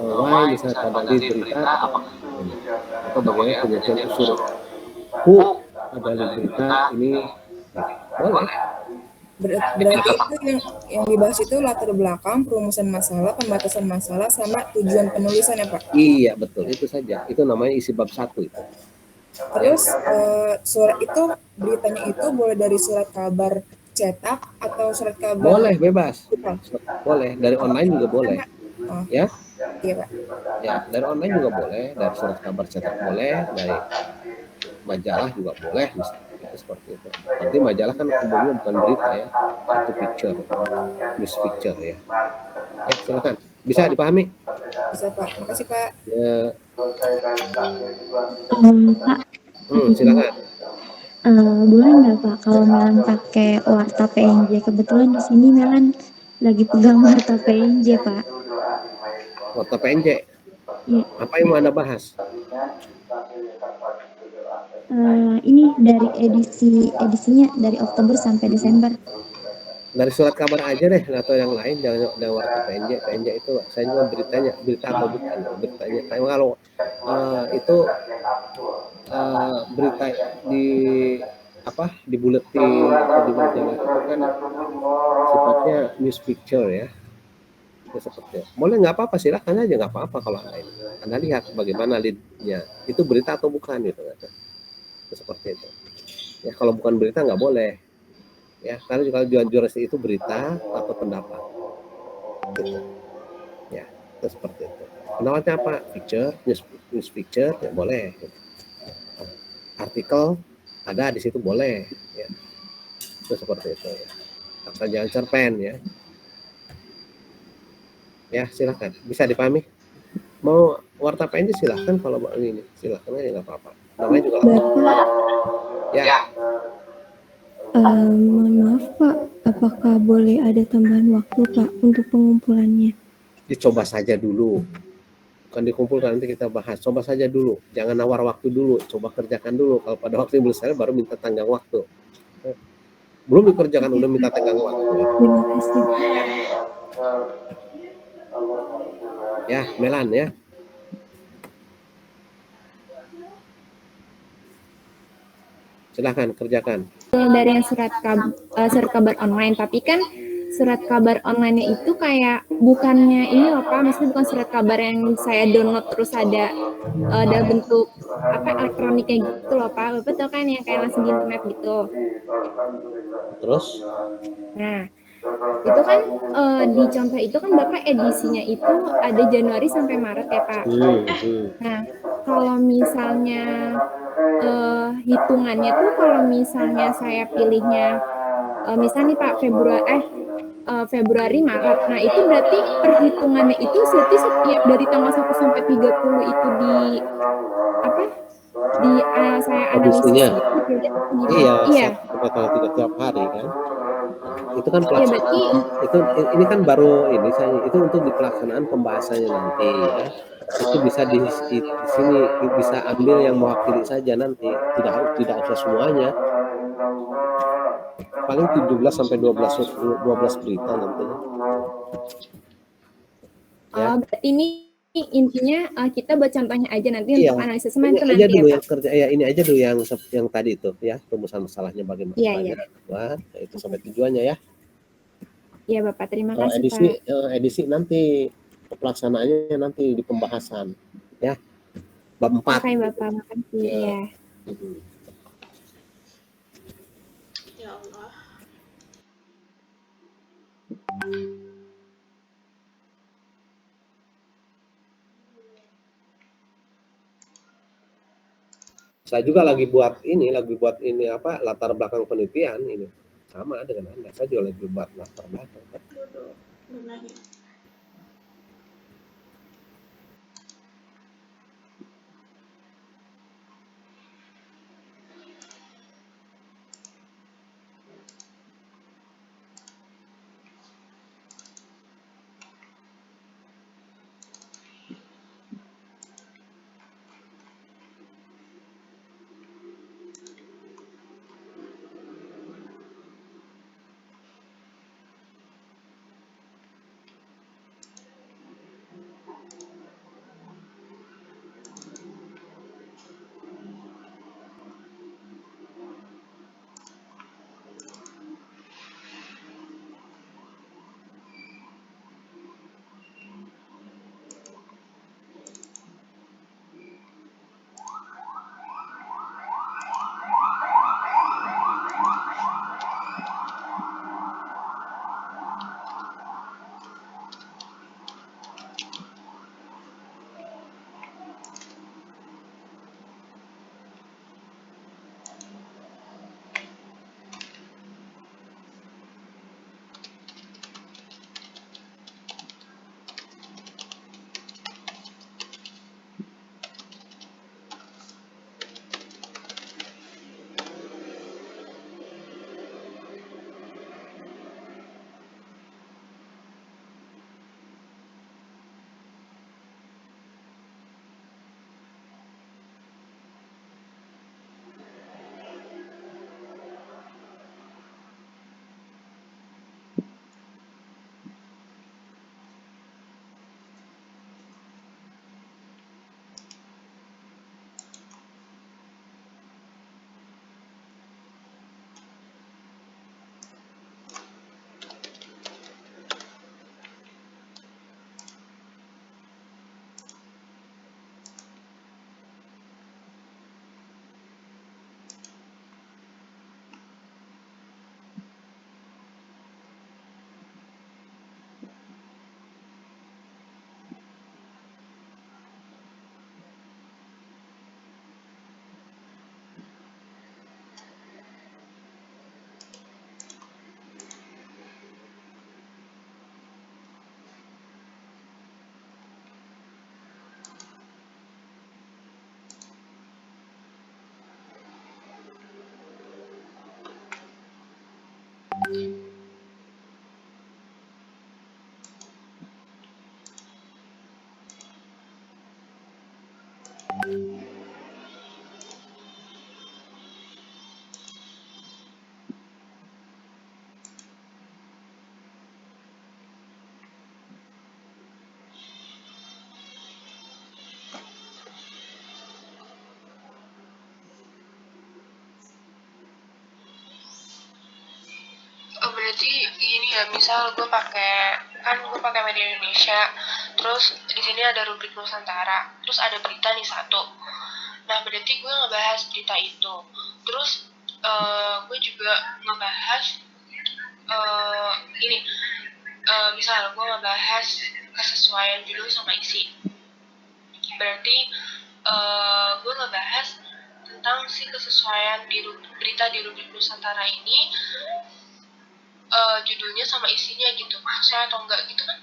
why misalnya ada lead berita apakah ini atau bagaimana penyajian unsur who ada lead berita ini boleh. Berarti itu yang dibahas itu latar belakang, perumusan masalah, pembatasan masalah, sama tujuan penulisan ya Pak? Iya betul, itu saja. Itu namanya isi bab 1 itu. Terus surat itu, beritanya itu boleh dari surat kabar cetak atau surat kabar? Boleh, bebas. Boleh, dari online juga boleh. Oh, Ya, iya Pak. ya dari online juga boleh, dari surat kabar cetak boleh, dari majalah juga boleh, misalnya itu seperti itu. Nanti majalah kan umumnya bukan berita ya, itu picture, news picture ya. Ya silakan, bisa dipahami? Bisa Pak, makasih Pak. Ya, Pak, silakan. boleh nggak Pak kalau Melan pakai warta PNJ? Kebetulan di sini Melan lagi pegang warta PNJ Pak. Warta PNJ. Iya. Apa yang mau Anda bahas? Ini dari edisinya dari Oktober sampai Desember. Dari surat kabar aja deh atau yang lain, jangan warta PNJ. PNJ itu saya juga beritanya, berita atau bukan beritanya. Kalau itu berita di di buletin atau di majalah itu kan sifatnya news picture ya. Itu seperti itu. Boleh, nggak apa-apa, silakan aja, nggak apa-apa kalau Anda lihat bagaimana leadnya itu berita atau bukan gitu. Itu seperti itu. Ya kalau bukan berita nggak boleh. Ya karena kalau jurnalistik itu berita atau pendapat. Gitu. Ya itu seperti itu. Pendapatnya apa? Picture, news picture ya boleh. Gitu. Artikel ada di situ boleh. Ya. Itu seperti itu. Ya. Asal jangan cerpen ya. Ya silakan, bisa dipahami. Mau warta PNJ silahkan, kalau ini silahkan aja nggak apa-apa. Namanya juga Bapak, ya. Mohon maaf Pak, apakah boleh ada tambahan waktu Pak untuk pengumpulannya? Dicoba saja dulu. Bukan dikumpulkan, nanti kita bahas. Coba saja dulu. Jangan nawar waktu dulu. Coba kerjakan dulu. Kalau pada waktu belum selesai baru minta tenggang waktu. Belum dikerjakan udah minta tenggang waktu. Terima kasih. Ya, Melan ya. Silahkan kerjakan. Dari yang surat kabar online, tapi kan surat kabar online itu kayak bukannya ini loh Pak, maksudnya bukan surat kabar yang saya download terus ada bentuk elektroniknya gitu loh Pak. Bapak tahu kan yang kayak langsung di internet gitu. Terus? Nah, itu kan di contoh itu kan Bapak edisinya itu ada Januari sampai Maret ya Pak. Nah, kalau misalnya hitungannya tuh kalau misalnya saya pilihnya misalnya nih Pak Februari Maret. Nah, itu berarti perhitungannya itu setiap dari tanggal 1 sampai 30 itu saya analisis gitu. Iya. Tanggal 3 tiap hari kan. Itu kan pelaksanaan. Ini kan baru ini itu untuk di pelaksanaan pembahasannya nanti ya. Itu bisa di sini bisa ambil yang mewakili saja nanti, tidak usah semuanya. Paling 17 sampai 12 berita nantinya. Ya. Berarti ini intinya kita buat contohnya aja nanti untuk analisis ini itu aja nanti dulu ya, yang kerja ya, ini aja dulu yang tadi itu ya, rumusan masalahnya bagaimana. Iya. Wah, itu sampai tujuannya ya. Iya Bapak, terima kasih Pak. Edisi nanti pelaksanaannya nanti di pembahasan ya. Bab 4. Oke Bapak, makasih ya. Ya Allah. Saya juga lagi buat ini latar belakang penelitian ini. Sama dengan Anda, saya juga lagi buat latar belakang. Oh, berarti ini ya, misal gue pakai media Indonesia, terus di sini ada rubrik Nusantara, terus ada berita nih satu. Nah, berarti gue ngebahas berita itu. Terus gue juga ngebahas ini, misal gue ngebahas kesesuaian judul sama isi. Berarti gue ngebahas tentang si kesesuaian berita di rubrik Nusantara ini, judulnya sama isinya gitu, maksudnya atau enggak gitu kan?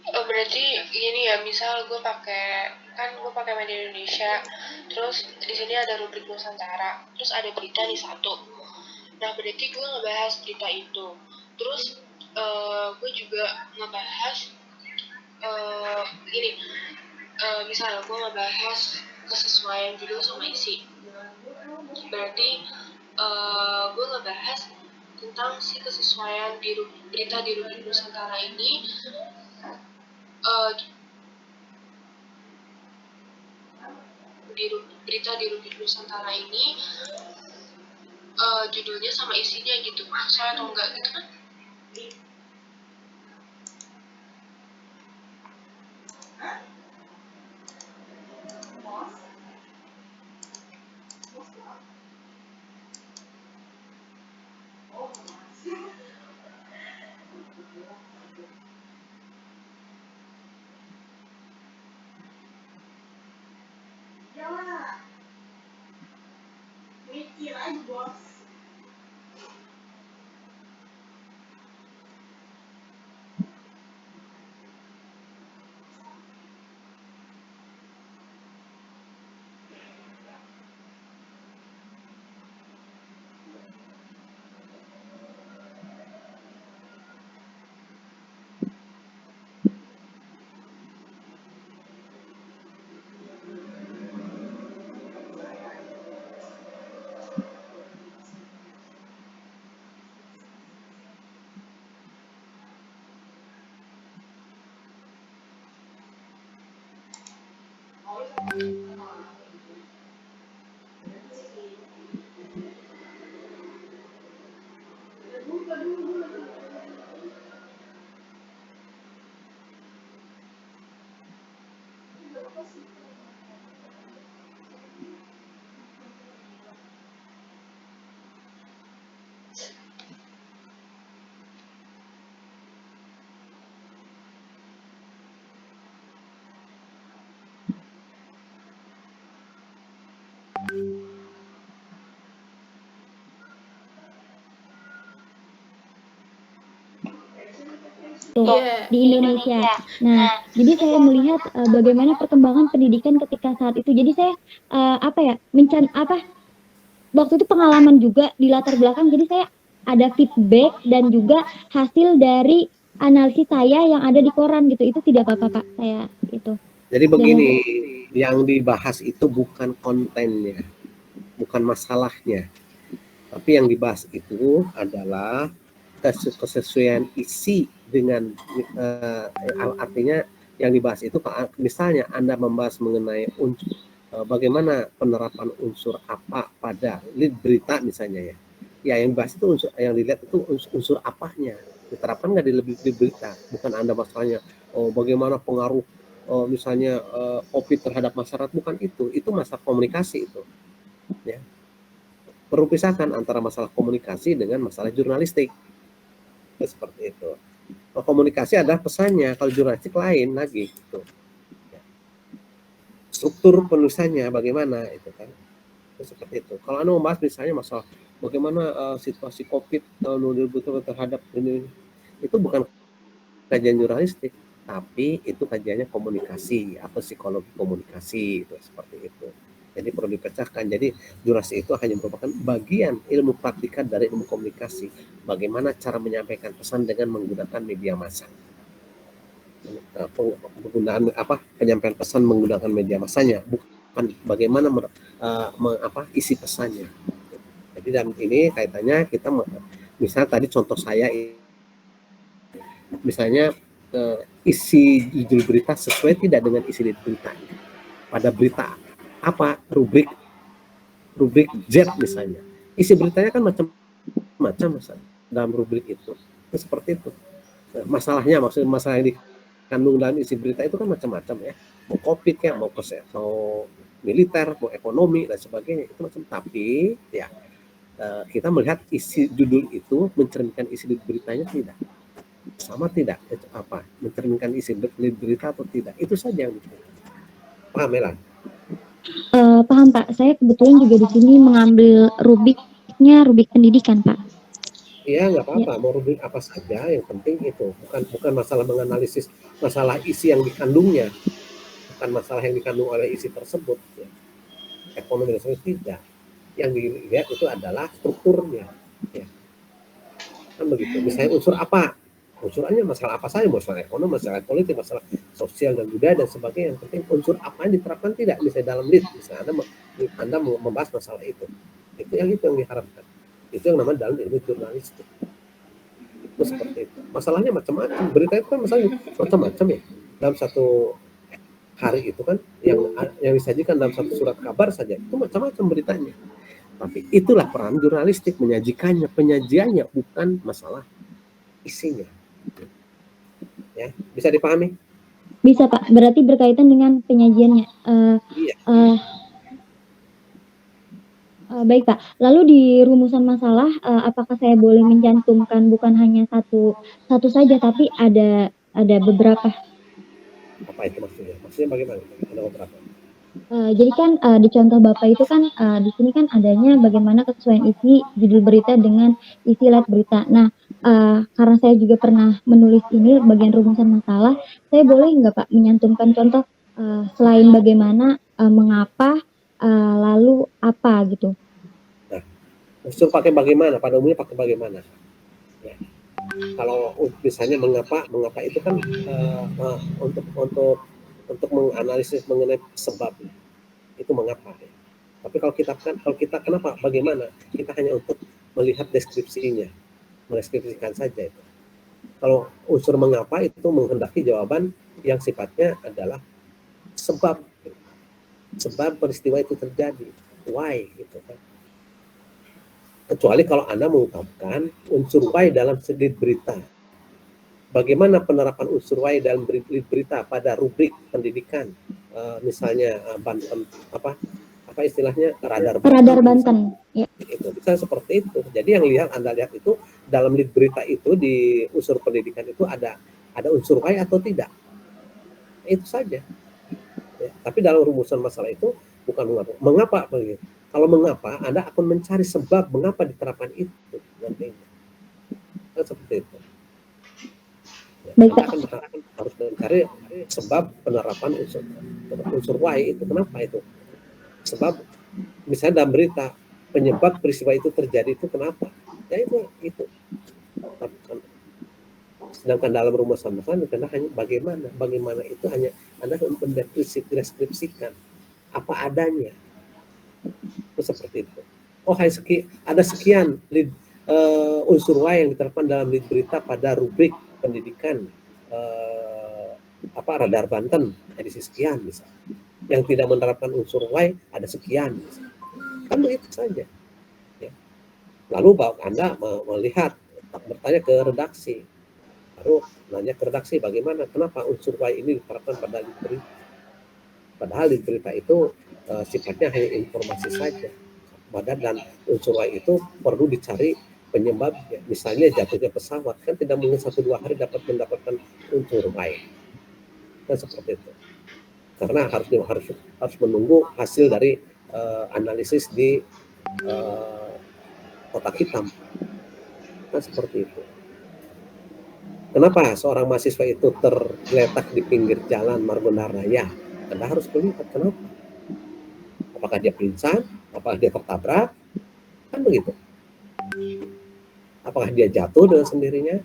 Oh, berarti gini ya, misal gue pakai media Indonesia, terus di sini ada rubrik Nusantara, terus ada berita nih satu. Nah, berarti gue ngebahas berita itu. Terus gue juga ngebahas gini, misal gue ngebahas kesesuaian judul sama isi. Berarti gue ngebahas tentang si kesesuaian berita di rubrik Nusantara ini, eh, berita di rubrik Nusantara ini judulnya sama isinya gitu, maksudnya atau enggak gitu kan? gitu di Indonesia. Nah, jadi saya melihat bagaimana perkembangan pendidikan ketika saat itu. Jadi saya waktu itu pengalaman juga di latar belakang. Jadi saya ada feedback dan juga hasil dari analisis saya yang ada di koran gitu. Itu tidak apa-apa Pak, saya itu. Jadi begini, yang dibahas itu bukan kontennya, bukan masalahnya. Tapi yang dibahas itu adalah kesesuaian isi dengan artinya yang dibahas itu misalnya Anda membahas mengenai bagaimana penerapan unsur apa pada lead berita misalnya ya yang dibahas itu yang dilihat itu unsur apanya diterapkan nggak di lead berita, bukan Anda masalahnya bagaimana pengaruh misalnya COVID terhadap masyarakat, bukan itu masalah komunikasi itu ya. Perlu pisahkan antara masalah komunikasi dengan masalah jurnalistik. Seperti itu. Kalau komunikasi adalah pesannya, kalau jurnalistik lain lagi. Gitu. Struktur penulisannya bagaimana itu kan? Seperti itu. Kalau Anda membahas misalnya masalah bagaimana situasi COVID tahun 2020 terhadap ini, itu bukan kajian jurnalistik, tapi itu kajiannya komunikasi atau psikologi komunikasi itu seperti itu. Jadi perlu dipecahkan. Jadi jurnalistik itu hanya merupakan bagian ilmu praktika dari ilmu komunikasi. Bagaimana cara menyampaikan pesan dengan menggunakan media massa. Penggunaan penyampaian pesan menggunakan media massanya, bukan bagaimana isi pesannya. Jadi dalam ini kaitannya kita misalnya tadi contoh saya misalnya isi judul berita sesuai tidak dengan isi berita. Pada berita apa rubrik Z misalnya, isi beritanya kan macam-macam dalam rubrik itu seperti itu. Masalahnya masalah yang dikandung dalam isi berita itu kan macam-macam ya, mau COVID ya, mau militer, mau ekonomi dan sebagainya itu macam. Tapi ya kita melihat isi judul itu mencerminkan isi beritanya tidak sama, tidak mencerminkan isi berita atau tidak, itu saja yang paham ya? Paham Pak, saya kebetulan juga di sini mengambil rubrik pendidikan Pak. Iya nggak apa-apa, mau rubrik apa saja, yang penting itu bukan masalah menganalisis masalah isi yang dikandungnya, bukan masalah yang dikandung oleh isi tersebut ya. Ekonomi dan sebagainya tidak, yang dilihat itu adalah strukturnya ya. Kan begitu. Misalnya unsur apa, unsurannya masalah apa saja, masalah ekonomi, masalah politik, masalah sosial dan budaya dan sebagainya. Yang penting unsur apa yang diterapkan tidak. Misalnya dalam lead, misalnya Anda membahas masalah itu yang diharapkan. Itu yang namanya dalam ilmu jurnalistik. Itu seperti itu. Masalahnya macam-macam. Berita itu kan masalahnya macam-macam ya. Dalam satu hari itu kan yang disajikan dalam satu surat kabar saja itu macam-macam beritanya. Tapi itulah peran jurnalistik, menyajikannya, penyajiannya, bukan masalah isinya. Ya, bisa dipahami? Bisa Pak, berarti berkaitan dengan penyajiannya. Iya. Baik Pak, lalu di rumusan masalah apakah saya boleh mencantumkan bukan hanya satu saja, tapi ada beberapa? Apa itu maksudnya? Maksudnya bagaimana? Ada beberapa. Jadi kan di contoh Bapak itu kan di sini kan adanya bagaimana kesesuaian isi judul berita dengan isi lead berita. Nah, karena saya juga pernah menulis ini bagian rumusan masalah, saya boleh nggak Pak menyantumkan contoh selain bagaimana, mengapa, lalu apa gitu? Nah, unsur pakai bagaimana? Pada umumnya pakai bagaimana? Ya. Kalau misalnya mengapa itu kan untuk menganalisis mengenai sebab itu mengapa. Ya. Tapi kalau kita kenapa? Bagaimana? Kita hanya untuk melihat deskripsinya, mendeskripsikan saja itu. Kalau unsur mengapa itu menghendaki jawaban yang sifatnya adalah sebab peristiwa itu terjadi, why gitu kan. Kecuali kalau Anda mengungkapkan unsur why dalam lead berita. Bagaimana penerapan unsur why dalam lead berita pada rubrik pendidikan, misalnya apa istilahnya radar Banten. Ya. Itu bisa seperti itu. Jadi yang Anda lihat itu dalam lead berita itu di unsur pendidikan itu ada unsur why atau tidak. Itu saja. Ya, tapi dalam rumusan masalah itu bukan mengapa begitu. Kalau mengapa, Anda akan mencari sebab mengapa diterapkan itu nantinya. Kan seperti itu. Ya. Baik, Anda Pak. akan harus mencari sebab penerapan unsur Y itu. Kenapa itu? Sebab misalnya dalam berita penyebab peristiwa itu terjadi itu kenapa? Ya itu. Sedangkan dalam rumusan masalah karena hanya bagaimana itu hanya Anda mendeskripsikan apa adanya. Itu seperti itu. Oh, ada sekian unsur Y yang diterapkan dalam lead berita pada rubrik pendidikan Radar Banten edisi sekian misalnya. Yang tidak menerapkan unsur Y ada sekian misalnya. Kan begitu saja. Ya. Lalu Anda melihat bertanya ke redaksi, baru nanya ke redaksi bagaimana, kenapa unsur Y ini diterapkan pada lead berita. Padahal lead berita itu sifatnya hanya informasi saja. Dan unsur Y itu perlu dicari penyebabnya. Misalnya jatuhnya pesawat, kan tidak mungkin 1-2 hari mendapatkan unsur Y. Kan seperti itu. Karena harus menunggu hasil dari analisis di kotak hitam. Kan seperti itu. Kenapa seorang mahasiswa itu tergeletak di pinggir jalan Margonda Raya? Anda harus melihat kenapa. Apakah dia pingsan? Apakah dia tertabrak? Kan begitu. Apakah dia jatuh dengan sendirinya?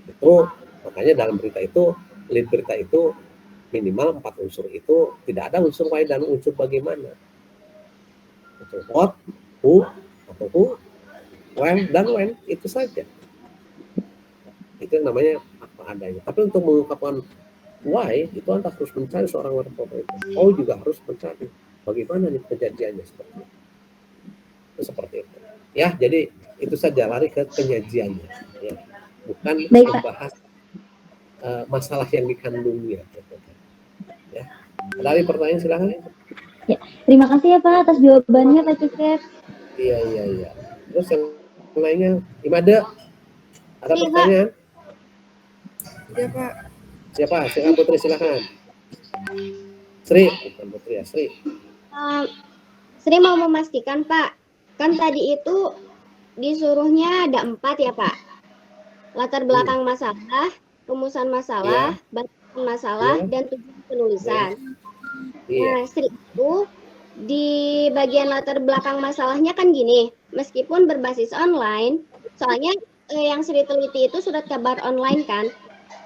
Itu makanya dalam berita itu, lead berita itu minimal 4 unsur itu tidak ada unsur Y dan unsur bagaimana. Unsur what, who, atau who, when, dan when, itu saja. Itu yang namanya apa adanya. Tapi untuk mengungkapkan why, itu Anda harus mencari seorang reporter itu. Oh, juga harus mencari bagaimana nih kejadiannya seperti itu. Itu seperti itu. Ya, jadi itu saja, lari ke penyajiannya. Ya. Bukan membahas masalah yang dikandungnya. Ya. Ada lagi pertanyaan, silakan. Ya, terima kasih ya Pak atas jawabannya Pak Cukep. Iya. Terus yang lainnya, Imada, ada pertanyaan? Iya Pak. Siapa? Silakan Putri, silakan. Sri, bukan Putri ya, Sri. Sri mau memastikan Pak, kan tadi itu disuruhnya ada 4 ya Pak. Latar belakang masalah, rumusan masalah, batasan masalah, dan tujuan penulisan. Nah, Sri itu di bagian latar belakang masalahnya kan gini, meskipun berbasis online, soalnya yang Sri teliti itu surat kabar online kan.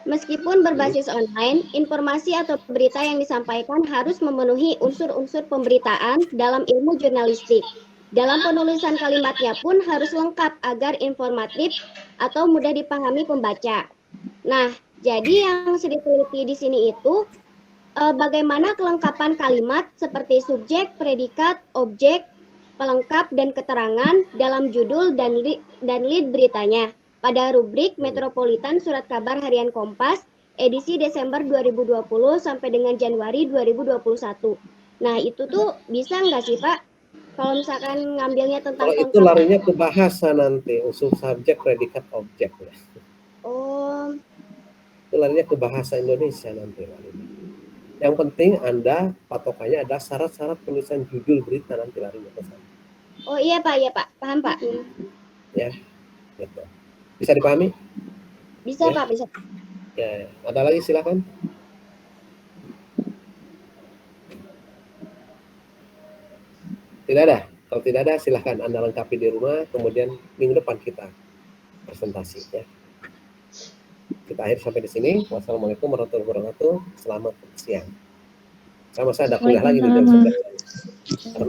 Meskipun berbasis online, informasi atau berita yang disampaikan harus memenuhi unsur-unsur pemberitaan dalam ilmu jurnalistik. Dalam penulisan kalimatnya pun harus lengkap agar informatif atau mudah dipahami pembaca. Nah, jadi yang Sri teliti di sini itu bagaimana kelengkapan kalimat seperti subjek, predikat, objek, pelengkap, dan keterangan dalam judul dan lead beritanya pada rubrik Metropolitan Surat Kabar Harian Kompas edisi Desember 2020 sampai dengan Januari 2021. Nah, itu tuh bisa nggak sih Pak? Kalau misalkan ngambilnya tentang kalau itu larinya ke bahasa nanti, unsur subjek, predikat, objek. Oh. Itu larinya ke bahasa Indonesia nanti. Yang penting Anda patokannya ada syarat-syarat penulisan judul berita nanti larinya ke sana. Oh iya Pak, paham Pak. Ya, gitu. Bisa dipahami? Bisa ya? Pak, bisa. Ya, ada lagi silakan. Tidak ada. Kalau tidak ada silakan Anda lengkapi di rumah. Kemudian minggu depan kita presentasi ya. Kita akhir sampai di sini. Wassalamualaikum warahmatullahi wabarakatuh. Selamat siang. Sama saya ada kuliah lagi di jam 11. Karena